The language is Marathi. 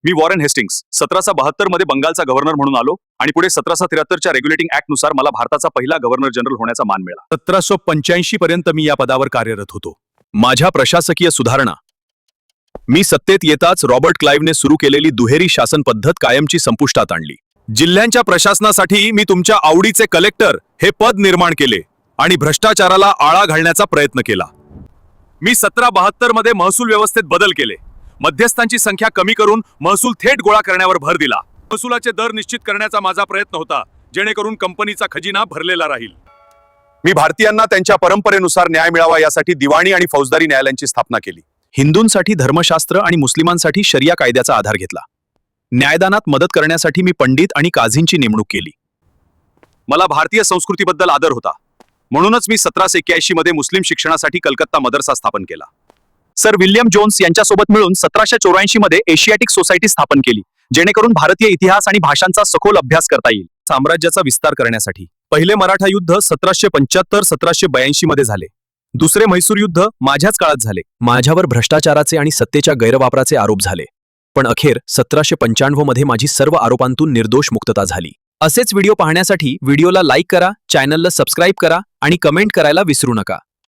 मी वॉरेन हेस्टिंग्स 1772 मध्ये बंगालचा गव्हर्नर म्हणून आलो आणि पुढे 1773च्या रेग्युलेटिंग ऍक्ट नुसार मला भारताचा पहिला गव्हर्नर जनरल होण्याचा मान मिळाला. 1785 पर्यंत मी या पदावर कार्यरत होतो. माझ्या प्रशासकीय सुधारणा. मी सत्तेत येताच रॉबर्ट क्लाइव्हने सुरू केलेली दुहेरी शासन पद्धत कायमची संपुष्टात आणली. जिल्ह्यांच्या प्रशासनासाठी मी तुमच्या आवडीचे कलेक्टर हे पद निर्माण केले आणि भ्रष्टाचाराला आळा घालण्याचा प्रयत्न केला. मी 1772 मध्ये महसूल व्यवस्थेत बदल केले. मध्यस्थांची संख्या कमी करून महसूल थेट गोळा करण्यावर भर दिला. महसुलाचे दर निश्चित करण्याचा माझा प्रयत्न होता, जेणेकरून कंपनीचा खजिना भरलेला राहील. मी भारतीयांना त्यांच्या परंपरेनुसार न्याय मिळावा यासाठी दिवाणी आणि फौजदारी न्यायालयांची स्थापना केली. हिंदूंसाठी धर्मशास्त्र आणि मुस्लिमांसाठी शरिया कायद्याचा आधार घेतला. न्यायदानात मदत करण्यासाठी मी पंडित आणि काझींची नेमणूक केली. मला भारतीय संस्कृतीबद्दल आदर होता, म्हणूनच मी 1781 मध्ये मुस्लिम शिक्षणासाठी कलकत्ता मदरसा स्थापन केला. सर विल्यम जोन्स यांच्यासोबत मिळून 1784 मध्ये एशियाटिक सोसायटी स्थापन केली, जेणेकरून भारतीय इतिहास आणि भाषांचा सखोल अभ्यास करता येईल. साम्राज्याचा विस्तार करण्यासाठी पहिले मराठा युद्ध 1775-1782 मध्ये झाले. दुसरे म्हैसूर युद्ध माझ्याच काळात झाले. माझ्यावर भ्रष्टाचाराचे आणि सत्तेच्या गैरवापराचे आरोप झाले, पण अखेर 1795 मध्ये माझी सर्व आरोपांतून निर्दोष मुक्तता झाली. असेच व्हिडिओ पाहण्यासाठी व्हिडिओला लाईक करा, चॅनलला सबस्क्राईब करा आणि कमेंट करायला विसरू नका.